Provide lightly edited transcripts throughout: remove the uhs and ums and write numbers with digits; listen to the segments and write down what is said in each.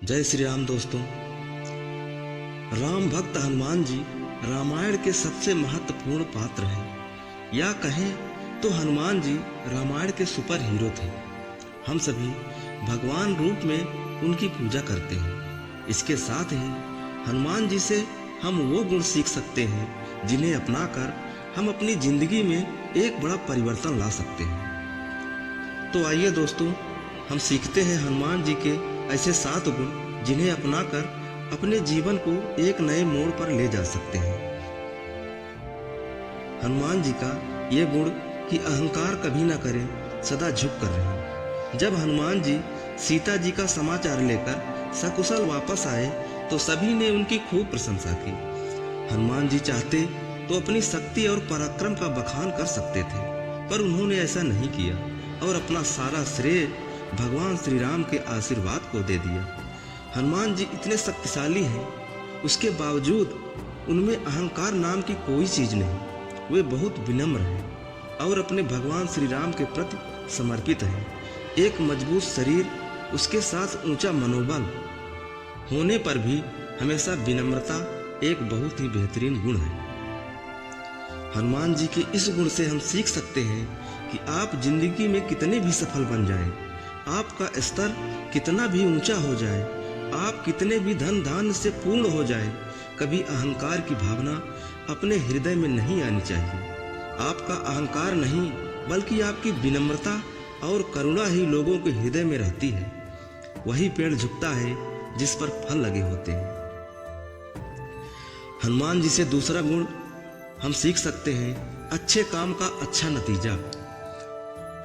जय श्री राम दोस्तों। राम भक्त हनुमान जी रामायण के सबसे महत्वपूर्ण पात्र हैं, या कहें तो हनुमान जी रामायण के सुपर हीरो थे। हम सभी भगवान रूप में उनकी पूजा करते हैं। इसके साथ ही हनुमान जी से हम वो गुण सीख सकते हैं जिन्हें अपनाकर हम अपनी जिंदगी में एक बड़ा परिवर्तन ला सकते हैं। तो आइए दोस्तों, हम सीखते हैं हनुमान जी के ऐसे 7 गुण जिन्हें अपनाकर अपने जीवन को एक नए मोड़ पर ले जा सकते हैं। हनुमान जी का ये गुण कि अहंकार कभी ना करें, सदा झुक कर रहें। जब हनुमान जी सीता जी का समाचार लेकर सकुशल वापस आए तो सभी ने उनकी खूब प्रशंसा की। हनुमान जी चाहते तो अपनी शक्ति और पराक्रम का बखान कर सकते थे, पर उन्होंने ऐसा नहीं किया और अपना सारा श्रेय भगवान श्री राम के आशीर्वाद को दे दिया। हनुमान जी इतने शक्तिशाली हैं, उसके बावजूद उनमें अहंकार नाम की कोई चीज नहीं। वे बहुत विनम्र हैं और अपने भगवान श्री राम के प्रति समर्पित हैं। एक मजबूत शरीर, उसके साथ ऊंचा मनोबल होने पर भी हमेशा विनम्रता एक बहुत ही बेहतरीन गुण है। हनुमान जी के इस गुण से हम सीख सकते हैं कि आप जिंदगी में कितने भी सफल बन जाएं, आपका स्तर कितना भी ऊंचा हो जाए, आप कितने भी धन धान्य से पूर्ण हो जाए, कभी अहंकार की भावना अपने हृदय में नहीं आनी चाहिए। आपका अहंकार नहीं, बल्कि आपकी विनम्रता और करुणा ही लोगों के हृदय में रहती है। वही पेड़ झुकता है जिस पर फल लगे होते हैं। हनुमान जी से दूसरा गुण हम सीख सकते हैं, अच्छे काम का अच्छा नतीजा।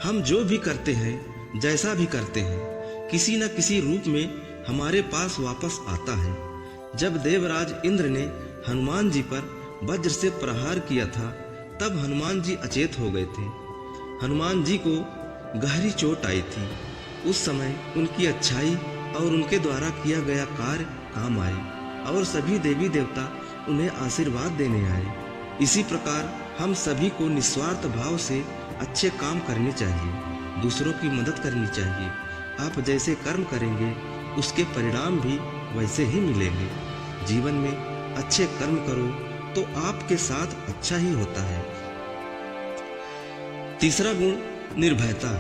हम जो भी करते हैं, जैसा भी करते हैं, किसी न किसी रूप में हमारे पास वापस आता है। जब देवराज इंद्र ने हनुमान जी पर वज्र से प्रहार किया था, तब हनुमान जी अचेत हो गए थे। हनुमान जी को गहरी चोट आई थी। उस समय उनकी अच्छाई और उनके द्वारा किया गया कार्य काम आए और सभी देवी देवता उन्हें आशीर्वाद देने आए। इसी प्रकार हम सभी को निस्वार्थ भाव से अच्छे काम करने चाहिए, दूसरों की मदद करनी चाहिए। आप जैसे कर्म करेंगे उसके परिणाम भी वैसे ही मिलेंगे। जीवन में अच्छे कर्म करो तो आपके साथ अच्छा ही होता है। तीसरा गुण निर्भयता।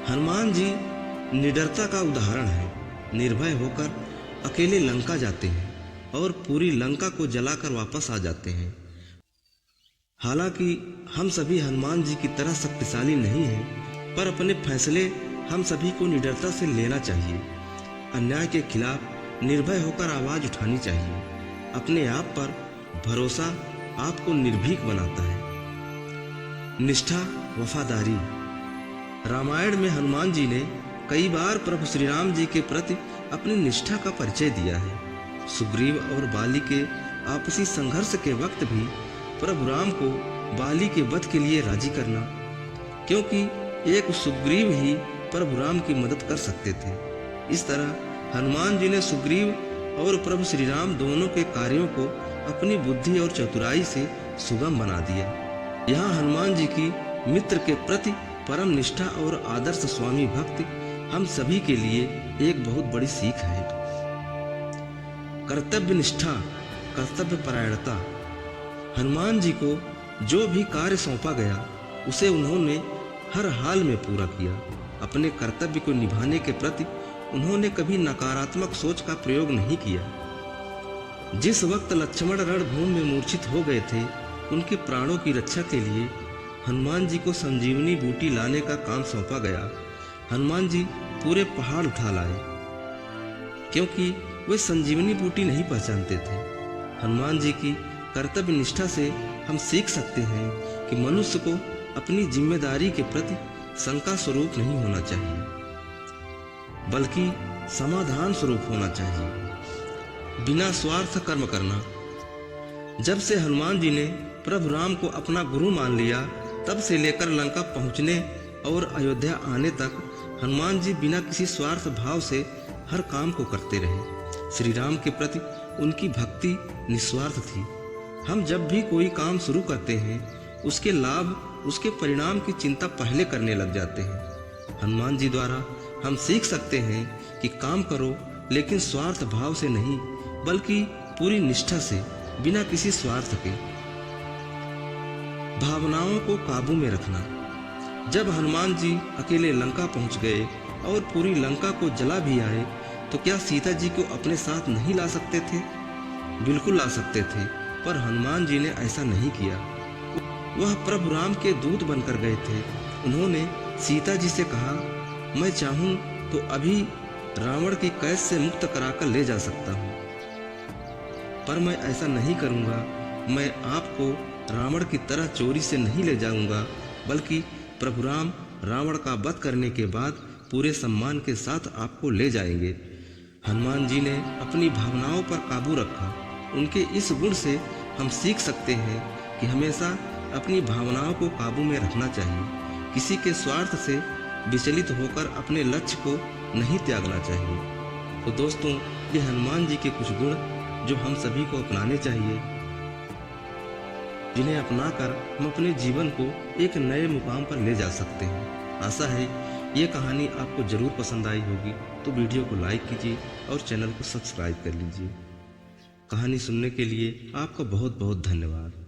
हनुमान जी निडरता का उदाहरण है। निर्भय होकर अकेले लंका जाते हैं और पूरी लंका को जलाकर वापस आ जाते हैं। हालांकि हम सभी हनुमान जी की तरह शक्तिशाली नहीं हैं, पर अपने फैसले हम सभी को निडरता से लेना चाहिए। अन्याय के खिलाफ निर्भय होकर आवाज उठानी चाहिए। अपने आप पर भरोसा आपको निर्भीक बनाता है। निष्ठा, वफादारी। रामायण में हनुमान जी ने कई बार प्रभु श्री राम जी के प्रति अपनी निष्ठा का परिचय दिया है। सुग्रीव और बाली के आपसी संघर्ष के वक्त भी प्रभु राम को बाली के वध के लिए राजी करना, क्योंकि एक सुग्रीव ही प्रभु राम की मदद कर सकते थे। इस तरह हनुमान जी ने सुग्रीव और प्रभु श्री राम दोनों के कार्यों को अपनी बुद्धि और चतुराई से सुगम बना दिया। यहाँ हनुमान जी की मित्र के प्रति परम निष्ठा और आदर्श स्वामी भक्ति हम सभी के लिए एक बहुत बड़ी सीख है। कर्तव्य निष्ठा, कर्तव्य परायणता। हनुमान जी को जो भी कार्य सौंपा गया उसे उन्होंने हर हाल में पूरा किया। अपने कर्तव्य को निभाने के प्रति उन्होंने कभी नकारात्मक सोच का प्रयोग नहीं किया। जिस वक्त लक्ष्मण रणभूमि में मूर्छित हो गए थे, उनके प्राणों की रक्षा के लिए हनुमान जी को संजीवनी बूटी लाने का काम सौंपा गया। हनुमान जी पूरे पहाड़ उठा लाए, क्योंकि वे संजीवनी बूटी नहीं पहचानते थे। हनुमान जी की कर्तव्य निष्ठा से हम सीख सकते हैं कि मनुष्य को अपनी जिम्मेदारी के प्रति शंका स्वरूप नहीं होना चाहिए, बल्कि समाधान स्वरूप होना चाहिए। बिना स्वार्थ कर्म करना। जब से हनुमान जी ने प्रभु राम को अपना गुरु मान लिया, तब से लेकर लंका पहुंचने और अयोध्या आने तक हनुमान जी बिना किसी स्वार्थ भाव से हर काम को करते रहे। श्री राम के प्रति उनकी भक्ति निस्वार्थ थी। हम जब भी कोई काम शुरू करते हैं, उसके लाभ, उसके परिणाम की चिंता पहले करने लग जाते हैं। हनुमान जी द्वारा हम सीख सकते हैं कि काम करो लेकिन स्वार्थ भाव से नहीं बल्कि पूरी निष्ठा से, बिना किसी स्वार्थ के। भावनाओं को काबू में रखना। जब हनुमान जी अकेले लंका पहुंच गए और पूरी लंका को जला भी आए, तो क्या सीता जी को अपने साथ नहीं ला सकते थे? बिल्कुल ला सकते थे, पर हनुमान जी ने ऐसा नहीं किया। वह प्रभु राम के दूत बनकर गए थे। उन्होंने सीता जी से कहा, मैं चाहूं तो अभी रावण की कैद से मुक्त कराकर ले जा सकता हूं, पर मैं ऐसा नहीं करूंगा। मैं आपको रावण की तरह चोरी से नहीं ले जाऊंगा, बल्कि प्रभु राम रावण का वध करने के बाद पूरे सम्मान के साथ आपको ले जाएंगे। हनुमान जी ने अपनी भावनाओं पर काबू रखा। उनके इस गुण से हम सीख सकते हैं कि हमेशा अपनी भावनाओं को काबू में रखना चाहिए। किसी के स्वार्थ से विचलित होकर अपने लक्ष्य को नहीं त्यागना चाहिए। तो दोस्तों, ये हनुमान जी के कुछ गुण जो हम सभी को अपनाने चाहिए, जिन्हें अपनाकर हम अपने जीवन को एक नए मुकाम पर ले जा सकते हैं। आशा है ये कहानी आपको जरूर पसंद आई होगी, तो वीडियो को लाइक कीजिए और चैनल को सब्सक्राइब कर लीजिए। कहानी सुनने के लिए आपका बहुत बहुत धन्यवाद।